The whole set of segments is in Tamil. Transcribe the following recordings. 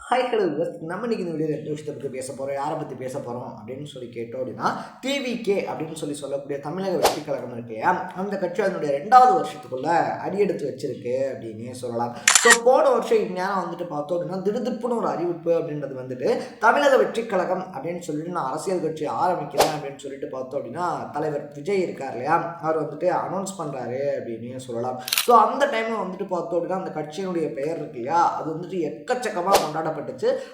ஹாய் ஹலோ நம்ம இன்னைக்கு இந்த வீடியோ ரெண்டு விஷயத்தை பற்றி பேச போகிறோம். யாரை பற்றி பேச போகிறோம் அப்படின்னு கேட்டோம் அப்படின்னா, டிவிகே அப்படின்னு சொல்லக்கூடிய தமிழக வெற்றி கழகம் இருக்கு இல்லையா, அந்த கட்சி அதனுடைய 2வது வருஷத்துக்குள்ள அடியெடுத்து வச்சிருக்கு அப்படின்னு சொல்லலாம். ஸோ போன வருஷம் இந்நேரம் பார்த்தோம் அப்படின்னா திடுதிப்புன்னு ஒரு அறிவிப்பு அப்படின்றது தமிழக வெற்றி கழகம் அப்படின்னு சொல்லிட்டு நான் அரசியல் கட்சி ஆரம்பிக்கிறேன் அப்படின்னு சொல்லிட்டு பார்த்தோம் அப்படின்னா தலைவர் விஜய் இருக்கார் இல்லையா, அவர் அனௌன்ஸ் பண்ணுறாரு அப்படின்னு சொல்லலாம். ஸோ அந்த டைமில் பார்த்தோம் அப்படின்னா அந்த கட்சியினுடைய பெயர் இருக்கு இல்லையா, அது எக்கச்சக்கமாக கொண்டாடப்பட்டு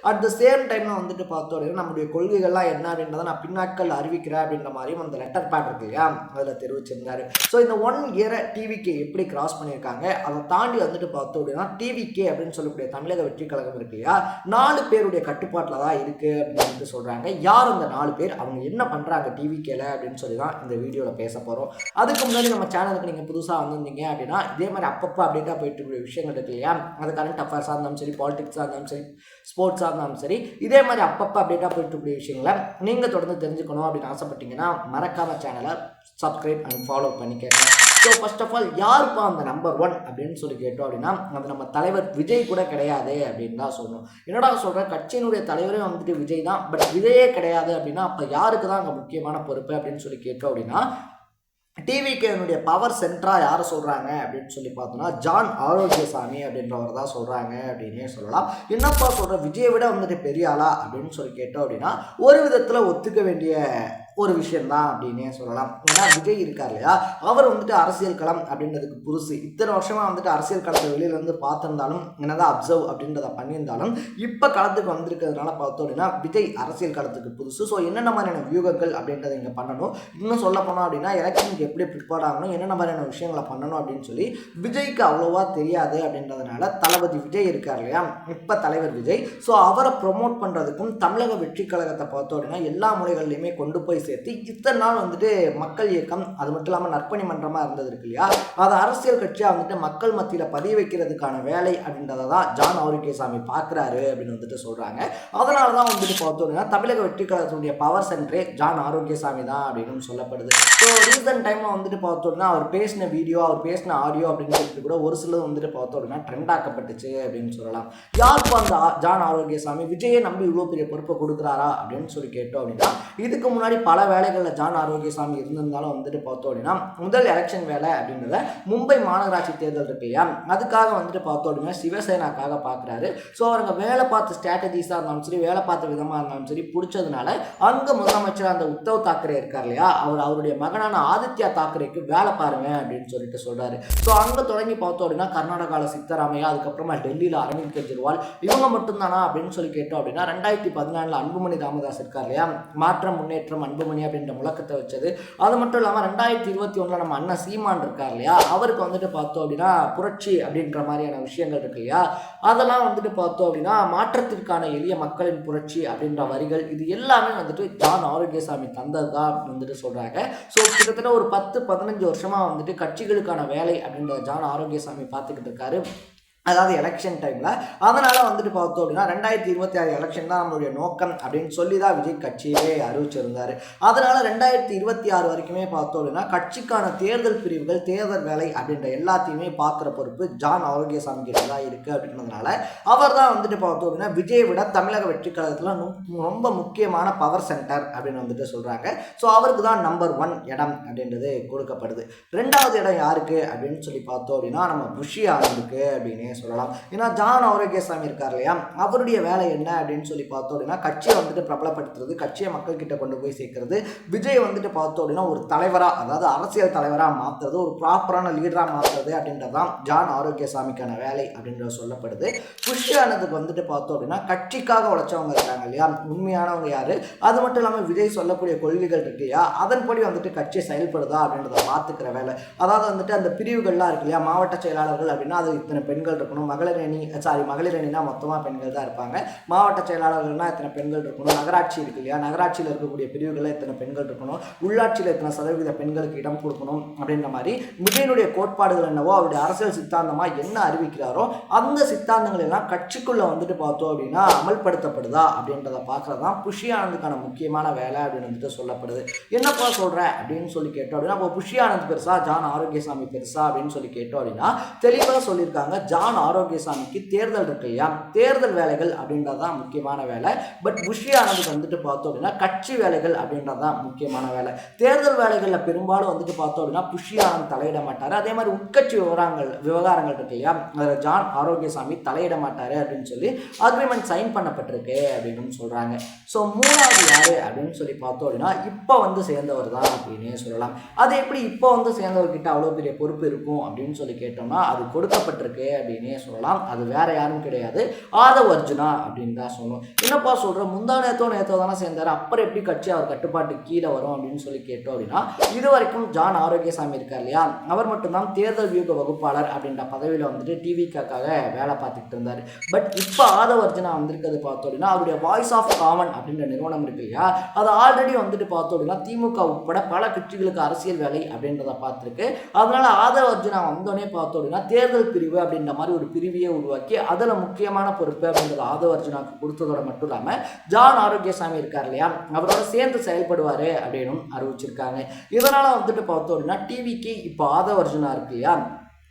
அட் த சேம் டைம்ல பார்த்தோம் நம்முடைய கொள்கைகள்லாம் என்ன அப்படின்றத நான் பின்னாட்கள் அறிவிக்கிறேன் அப்படின்ற மாதிரியும் அந்த லெட்டர் பேட் இருக்கு இல்லையா அதில் தெரிவிச்சிருந்தாரு. ஸோ இந்த 1 இயரை டிவிகே எப்படி கிராஸ் பண்ணியிருக்காங்க, அதை தாண்டி பார்த்தோம் அப்படின்னா டிவிகே அப்படின்னு சொல்லக்கூடிய தமிழக வெற்றி கழகம் இருக்கு இல்லையா, 4 பேருடைய கட்டுப்பாட்டில் தான் இருக்கு அப்படின்னு சொல்றாங்க. யார் அந்த 4 பேர், அவங்க என்ன பண்றாங்க டிவிகேல அப்படின்னு சொல்லி தான் இந்த வீடியோவில் பேச போறோம். அதுக்கு முன்னாடி நம்ம சேனலுக்கு நீங்க புதுசாக வந்திருந்தீங்க அப்படின்னா இதே மாதிரி அப்பப்போ அப்டேட்டாக போயிட்டு இருக்கிற விஷயங்கள் இருக்கு இல்லையா, அது கரண்ட் அஃபேர்ஸாக இருந்தாலும் சரி, பாலிடிக்ஸாக இருந்தாலும் சரி, ஸ்போர்ட்ஸாக இருந்தாலும் சரி, இதே மாதிரி அப்பப்போ அப்டேட்டாக போயிட்டு இருக்கிற விஷயங்களை நீங்கள் தொடர்ந்து தெரிஞ்சுக்கணும் அப்படின்னு ஆசைப்பட்டீங்கன்னா மறக்காம சேனலை சப்ஸ்கிரைப் அண்ட் ஃபாலோ பண்ணிக்கங்க. ஸோ ஃபர்ஸ்ட் ஆஃப் ஆல் யாருப்பா அந்த நம்பர் 1 அப்படின்னு கேட்டோம் அப்படின்னா, அது நம்ம தலைவர் விஜய் கூட கிடையாது அப்படின்னு தான் சொல்லணும். என்னடா சொல்கிறேன், கட்சியினுடைய தலைவரே விஜய் தான், பட் விஜயே கிடையாது அப்படின்னா அப்போ யாருக்கு தான் அங்கே முக்கியமான பொறுப்பு அப்படின்னு கேட்டோம் அப்படின்னா, டிவிகேனுடைய பவர் சென்டரா யாரை சொல்றாங்க அப்படின்னு பார்த்தோம்னா ஜான் ஆரோக்கியசாமி அப்படின்றவர் தான் சொல்றாங்க அப்படின்னே சொல்லலாம். என்னப்பா சொல்ற, விஜயை விட பெரிய ஆளா அப்படின்னு கேட்டோம் அப்படின்னா ஒரு விதத்தில் ஒத்துக்க வேண்டிய ஒரு விஷயம் தான் அப்படின்னே சொல்லலாம். ஏன்னா விஜய் இருக்கார் இல்லையா, அவர் அரசியல் களம் அப்படின்றதுக்கு புதுசு. இத்தனை வருஷமா அரசியல் களத்தை வெளியில பார்த்திருந்தாலும் என்னதான் அப்சர்வ் அப்படின்றத பண்ணியிருந்தாலும் இப்போ களத்துக்கு வந்திருக்கிறதுனால பார்த்தோம் அப்படின்னா விஜய் அரசியல் களத்துக்கு புதுசு. ஸோ என்னென்ன மாதிரியான வியூகங்கள் அப்படின்றத இங்கே பண்ணணும், இன்னும் சொல்ல போனோம் அப்படின்னா எலெக்ஷனுக்கு எப்படி ப்ரிப்பேர் ஆகணும், என்னென்ன மாதிரியான விஷயங்களை பண்ணணும் அப்படின்னு சொல்லி விஜய்க்கு அவ்வளோவா தெரியாது. அப்படின்றதுனால தளபதி விஜய் இருக்கார் இல்லையா, இப்போ தலைவர் விஜய், ஸோ அவரை ப்ரொமோட் பண்ணுறதுக்கும் தமிழக வெற்றி கழகத்தை பார்த்தோம் அப்படின்னா எல்லா முறைகள்லையுமே கொண்டு போய் சேர்த்து இத்தனை நாள் மக்கள் இயக்கம், அது மட்டும் இல்லாமல் நற்பணி மன்றமாக இருந்தது இருக்கு இல்லையா, அதை அரசியல் கட்சியாக மக்கள் மத்தியில் பதிய வைக்கிறதுக்கான வேலை அப்படின்றத தான் ஜான் ஆரோக்கியசாமி பார்க்குறாரு அப்படின்னு சொல்கிறாங்க. அதனால தான் பார்த்தோம்னா தமிழக வெற்றி கழகத்துடைய பவர் சென்டரே ஜான் ஆரோக்கியசாமி தான் அப்படின்னு சொல்லப்படுது. ஸோ ரீசன்ட் டைமில் பார்த்தோம்னா அவர் பேசின வீடியோ, அவர் பேசின ஆடியோ அப்படின்னு சொல்லிட்டு கூட ஒரு சிலது பார்த்தோம்னா ட்ரெண்ட் ஆக்கப்பட்டுச்சு அப்படின்னு சொல்லலாம். யாருக்கும் அந்த ஜான் ஆரோக்கியசாமி விஜயை நம்பி இவ்வளோ பெரிய பொறுப்பை கொடுக்குறாரா அப்படின்னு கேட்டோம் அப்படின்னா, இதுக்கு முன்னாடி பல வேலைகளில் ஜான் ஆரோக்கியசாமி இருந்திருந்தாலும் பார்த்தோம் அப்படின்னா முதல் எலெக்ஷன் வேலை அப்படின்றத மும்பை மாநகராட்சி தேர்தல் இருக்கு இல்லையா, அதுக்காக பார்த்தோம் அப்படின்னா சிவசேனாக்காக பார்க்குறாரு. ஸோ அவங்க வேலை பார்த்த ஸ்ட்ராட்டஜிஸாக இருந்தாலும் சரி, வேலை பார்த்த விதமாக இருந்தாலும் சரி பிடிச்சதுனால அங்கே முதலமைச்சர் அந்த உத்தவ் தாக்கரே இருக்கார் இல்லையா, அவருடைய மகனான ஆதித்யா தாக்கரேக்கு வேலை பாருங்க அப்படின்னு சொல்றாரு. ஸோ அங்கே தொடங்கி பார்த்தோம் அப்படின்னா கர்நாடகாவில் சித்தராமையா, அதுக்கப்புறமா டெல்லியில் அரவிந்த் கெஜ்ரிவால், இவங்க மட்டும்தானா அப்படின்னு கேட்டோம் அப்படின்னா 2014 அன்புமணி ராமதாஸ் இருக்கார் இல்லையா, மாற்றம் முன்னேற்றம் அன்புமணி அப்படின்ற முழக்கத்தை வச்சது. அது மட்டும் இல்லாமல் 2021 நம்ம அண்ணன் சீமான் இருக்கார் இல்லையா, அவருக்கு பார்த்தோம் அப்படின்னா புரட்சி அப்படின்ற மாதிரியான விஷயங்கள் இருக்கு இல்லையா, அதெல்லாம் பார்த்தோம் அப்படின்னா மாற்றத்திற்கான எளிய மக்களின் புரட்சி அப்படின்ற வரிகள், இது எல்லாமே ஜான் ஆரோக்கியசாமி தந்தது தான் சொல்றாங்க. ஸோ கிட்டத்தட்ட ஒரு 10-15 வருஷமா கட்சிகளுக்கான வேலை அப்படின்ற ஜான் ஆரோக்கியசாமி பார்த்துக்கிட்டு இருக்காரு, அதாவது எலெக்ஷன் டைமில். அதனால் பார்த்தோம் அப்படின்னா 2026 எலெக்ஷன் தான் நம்மளுடைய நோக்கம் அப்படின்னு சொல்லி தான் விஜய் கட்சியே அறிவிச்சிருந்தார். அதனால் 2026 வரைக்குமே பார்த்தோம் அப்படின்னா கட்சிக்கான தேர்தல் பிரிவுகள், தேர்தல் வேலை அப்படின்ற எல்லாத்தையுமே பார்க்குற பொறுப்பு ஜான் ஆரோக்கியசாமி கிட்ட தான் இருக்குது. அப்படின்றதுனால அவர் தான் பார்த்தோம் அப்படின்னா விஜயை விட தமிழக வெற்றி கழகத்தில் ரொம்ப முக்கியமான பவர் சென்டர் அப்படின்னு சொல்கிறாங்க. ஸோ அவருக்கு தான் நம்பர் 1 இடம் அப்படின்றது கொடுக்கப்படுது. 2வது இடம் யாருக்கு அப்படின்னு பார்த்தோம் அப்படின்னா நம்ம புஷி ஆனந்துக்கு அப்படின்னு சொல்லலாம். ஏன்னா ஜான் ஆரோக்கியசாமி இருக்கார் இல்லையா, அவருடைய வேலை என்ன அப்படின்னு பார்த்தோம் அப்படின்னா கட்சியை பிரபலப்படுத்துறது, கட்சியை மக்கள் கிட்ட கொண்டு போய் சேர்க்கிறது, விஜய் பார்த்தோம் அப்படின்னா ஒரு தலைவரா, அதாவது அரசியல் தலைவராக மாற்றுறது, ஒரு ப்ராப்பரான லீடராக மாற்றுறது அப்படின்றதான் ஜான் ஆரோக்கியசாமிக்கான வேலை அப்படின்றது சொல்லப்படுது. புஷ்யானதுக்கு பார்த்தோம் அப்படின்னா கட்சிக்காக உழைச்சவங்க இருக்காங்க இல்லையா, உண்மையானவங்க யாரு, அது மட்டும் இல்லாமல் விஜய் சொல்லக்கூடிய கொள்கைகள் இருக்கு இல்லையா, அதன்படி கட்சி செயல்படுதா அப்படின்றத பார்த்துக்கிற வேலை. அதாவது அந்த பிரிவுகள்லாம் இருக்கு இல்லையா, மாவட்ட செயலாளர்கள் அப்படின்னா அது இத்தனை பெண்கள் இருக்கணும், மகளிர் அணினா மொத்தமாக பெண்கள் தான் இருப்பாங்க, மாவட்ட செயலாளர்கள்னால் எத்தனை பெண்கள் இருக்கணும், நகராட்சி இருக்கு இல்லையா, நகராட்சியில் இருக்கக்கூடிய பிரிவுகளில் எத்தனை பெண்கள் இருக்கணும், உள்ளாட்சியில் எத்தனை சதவீத பெண்களுக்கு இடம் கொடுக்கணும் அப்படின்ற மாதிரி விஜயனுடைய கோட்பாடுகள் என்னவோ அவருடைய அரசியல் சித்தாந்தமாக என்ன அறிவிக்கிறாரோ அந்த சித்தாந்தங்கள் எல்லாம் கட்சிக்குள்ளே வந்துட்டு பார்த்தோம் அப்படின்னா அமல்படுத்தப்படுதா அப்படின்றத பார்க்குறது தான் புஷி ஆனந்துக்கான முக்கியமான வேலை அப்படின்னு வந்துட்டு சொல்லப்படுது. என்னப்பா சொல்கிற அப்படின்னு சொல்லி கேட்டோம் அப்படின்னா, இப்போ புஷி ஆனந்த் பெருசா ஜான் ஆரோக்கியசாமி பெருசா அப்படின்னு சொல்லி கேட்டோம் அப்படின்னா தெளிவாக சொல்லியிருக்காங்க. ஜான் ஆரோக்கியசாமிக்கு தேர்தல் இருக்கு இல்லையா, தேர்தல் வேலைகள் அப்படின்றது தான் முக்கியமான வேலை. பட் புஷி ஆனந்துக்கு வந்துட்டு பார்த்தோம் அப்படின்னா கட்சி வேலைகள் அப்படின்றது தான் முக்கியமான வேலை. தேர்தல் வேலைகளில் பெரும்பாலும் வந்துட்டு பார்த்தோம் அப்படின்னா புஷி ஆனந்த் தலையிட மாட்டார். அதே மாதிரி உட்கட்சி விவகாரங்கள் இருக்கு இல்லையா, ஜான் ஆரோக்கியசாமி தலையிட மாட்டார் அப்படின்னு சொல்லி அக்ரிமெண்ட் சைன் பண்ணப்பட்டிருக்கு அப்படின்னு சொல்கிறாங்க. ஸோ மூணாவது யார் அப்படின்னு சொல்லி பார்த்தோம் அப்படின்னா இப்போ வந்து சேர்ந்தவர் தான் அப்படின்னே சொல்லலாம். அது எப்படி இப்போ வந்து சேர்ந்தவர்கிட்ட அவ்வளோ பெரிய பொறுப்பு இருக்கும் அப்படின்னு சொல்லி கேட்டோம்னா அது கொடுக்கப்பட்டிருக்கு அப்படின்னே சொல்லலாம். அது வேற யாரும் கிடையாது, ஆதவ் அர்ஜுனா அப்படின்னு தான் சொல்லணும். என்னப்பா சொல்கிற, முந்தா நேத்தோ தானே சேர்ந்தார், அப்புறம் எப்படி கட்சி அவர் கட்டுப்பாட்டு கீழே வரும் அப்படின்னு சொல்லி கேட்டோம் அப்படின்னா இது வரைக்கும் ஜான் ஆரோக்கியசாமி இருக்கார் இல்லையா, அவர் மட்டும்தான் தேர்தல் வியூக வகுப்பாளர் அப்படின்ற பதவியில் வந்துட்டு டிவிக்காக வேலை பார்த்துக்கிட்டு இருந்தார். பட் இப்போ ஆதவ் அர்ஜுனா வந்திருக்கிறது பார்த்தோம் அப்படின்னா அவருடைய வாய்ஸ் ஆஃப் காமன் அப்படின்ற நிறுவனம் இருக்கு இல்லையா, அது ஆல்ரெடி வந்துட்டு பார்த்தோம் அப்படின்னா திமுக உட்பட பல கட்சிகளுக்கு அரசியல் வேலை அப்படின்றத பார்த்துருக்கு. அதனால ஆதவ் அர்ஜுனா வந்தோடனே பார்த்தோம் அப்படின்னா தேர்தல் பிரிவு அப்படின்ற மாதிரி ஒரு பிரிவையே உருவாக்கி அதில் முக்கியமான பொறுப்பு அப்படின்றது ஆதவ் அர்ஜுனாவுக்கு கொடுத்ததோட மட்டும் இல்லாமல் ஜான் ஆரோக்கியசாமி இருக்கார் இல்லையா, அவரோட சேர்ந்து செயல்படுவார் அப்படின்னு அறிவிச்சிருக்காங்க. இதனால வந்துட்டு பார்த்தோம் அப்படின்னா டிவிக்கு இப்போ ஆதவ் அர்ஜுனா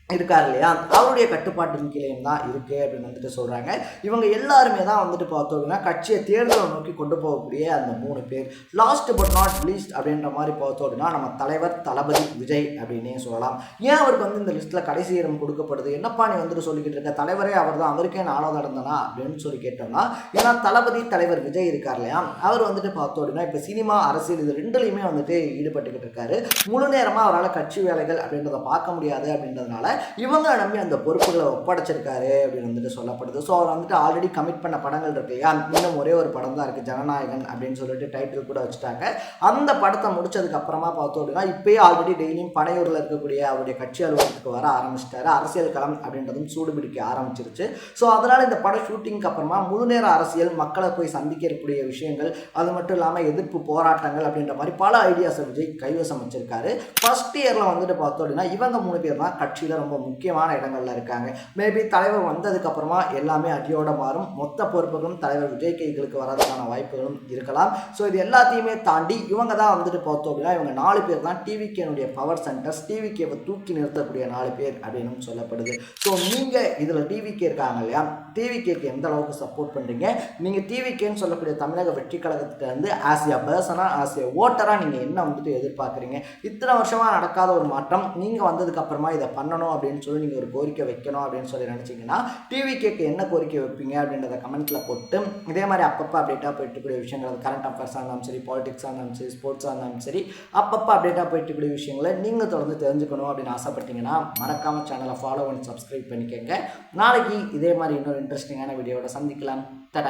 இருக்கார் இல்லையா, அவருடைய கட்டுப்பாட்டின் கீழேயும் தான் இருக்குது அப்படின்னு வந்துட்டு சொல்கிறாங்க. இவங்க எல்லாருமே தான் வந்துட்டு பார்த்தோம் அப்படின்னா கட்சியை தேர்தலை நோக்கி கொண்டு போகக்கூடிய அந்த 3 பேர். லாஸ்ட் பட் நாட் லீஸ்ட் அப்படின்ற மாதிரி பார்த்தோம் அப்படின்னா நம்ம தலைவர் தளபதி விஜய் அப்படின்னே சொல்லலாம். ஏன் அவருக்கு வந்து இந்த லிஸ்ட்டில் கடைசி இடம் கொடுக்கப்படுது, என்னப்பா நீ வந்துட்டு சொல்லிக்கிட்டு இருக்க, தலைவரே அவர் தான், அவருக்கே 4வது இடம் தானா அப்படின்னு சொல்லி கேட்டோம்னா, ஏன்னா தளபதி தலைவர் விஜய் இருக்கார் இல்லையா, அவர் வந்துட்டு பார்த்தோம் அப்படின்னா இப்போ சினிமா அரசியல் இது ரெண்டுலையுமே வந்துட்டு ஈடுபட்டுக்கிட்டு இருக்காரு. முழு நேரமாக அவரால் கட்சி வேலைகள் அப்படின்றத பார்க்க முடியாது அப்படின்றதுனால இவங்க நம்பி அந்த பொறுப்புகளை ஒப்படைச்சிருக்காரு அப்படின்னு வந்துட்டு சொல்லப்படுது. ஸோ அவர் வந்துட்டு ஆல்ரெடி கமிட் பண்ண படங்கள் இருக்கு இல்லையா, இன்னும் ஒரே ஒரு படம் தான் இருக்குது, ஜனநாயகன் அப்படின்னு சொல்லிட்டு டைட்டில் கூட வச்சுட்டாங்க. அந்த படத்தை முடிச்சதுக்கு அப்புறமா பார்த்தோம் அப்படின்னா இப்போயே ஆல்ரெடி டெய்லியும் பனையூரில் இருக்கக்கூடிய அவருடைய கட்சி அலுவலகத்துக்கு வர ஆரம்பிச்சிட்டாரு. அரசியல் களம் அப்படின்றதும் சூடு பிடிக்க ஆரம்பிச்சிருச்சு. ஸோ அதனால் இந்த படம் ஷூட்டிங்க்கு அப்புறமா முழு நேர அரசியல், மக்களை போய் சந்திக்கக்கூடிய விஷயங்கள், அது மட்டும் இல்லாமல் எதிர்ப்பு போராட்டங்கள் அப்படின்ற மாதிரி பல ஐடியாஸை விஜய் கைவசம் வச்சிருக்காரு. ஃபர்ஸ்ட் இயரில் வந்துட்டு பார்த்தோம் அப்படின்னா இவங்க 3 பேர் தான் கட்சியில் ரொம்ப முக்கியமான இடங்கள்ல இருக்காங்க. மேபி தலைவர் வந்ததுக்கு அப்புறமா எல்லாமே அடியோட மாறும், மொத்த பொறுப்புகளும் தலைவர் விஜய் கைகளுக்கு வரதுக்கான வாய்ப்புகளும் இருக்கலாம். ஸோ இது எல்லாத்தையுமே தாண்டி இவங்க தான் வந்துட்டு பார்த்தோம் அப்படின்னா இவங்க 4 பேர் தான் டிவிகேனுடைய பவர் சென்டர்ஸ், டிவிகேவை தூக்கி நிறுத்தக்கூடிய 4 பேர் அப்படின்னு சொல்லப்படுது. ஸோ நீங்கள் இதில் டிவிகே இருக்காங்க இல்லையா, டிவிகேக்கு எந்த அளவுக்கு சப்போர்ட் பண்ணுறீங்க, நீங்கள் டிவிகேன்னு சொல்லக்கூடிய தமிழக வெற்றி கழகத்துக்கு வந்து ஆஸ் ஏ பர்சனாக ஆஸ் ஏ ஓட்டராக நீங்கள் என்ன வந்துட்டு எதிர்பார்க்குறீங்க, இத்தனை வருஷமாக நடக்காத ஒரு மாற்றம் நீங்கள் வந்ததுக்கு அப்புறமா இதை பண்ணணும் அப்படின்னு சொல்லி நீங்கள் ஒரு கோரிக்கை வைக்கணும் அப்படின்னு சொல்லி நினச்சிங்கன்னா டிவிகேக்கு என்ன கோரிக்கை வைப்பீங்க அப்படின்றத கமெண்ட்டில் போட்டு இதே மாதிரி அப்பப்போ அப்டேட்டாக போயிட்டுக்கூடிய விஷயங்கள், அது கரண்ட் அஃபேர்ஸாக இருந்தாலும் சரி, பாலிடிக்ஸாக இருந்தாலும் சரி, ஸ்போர்ட்ஸாக இருந்தாலும் சரி, அப்பப்போ அப்டேட்டாக போயிட்டுக்கூடிய விஷயங்களை நீங்கள் தொடர்ந்து தெரிஞ்சுக்கணும் அப்படின்னு ஆசைப்பட்டீங்கன்னா மறக்காமல் சேனலை ஃபாலோ பண்ணி சப்ஸ்கிரைப் பண்ணிக்கோங்க. நாளைக்கு இதே மாதிரி இன்னொரு இன்ட்ரெஸ்டிங்கான வீடியோவோட சந்திக்கலாம். தட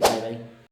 பை பை.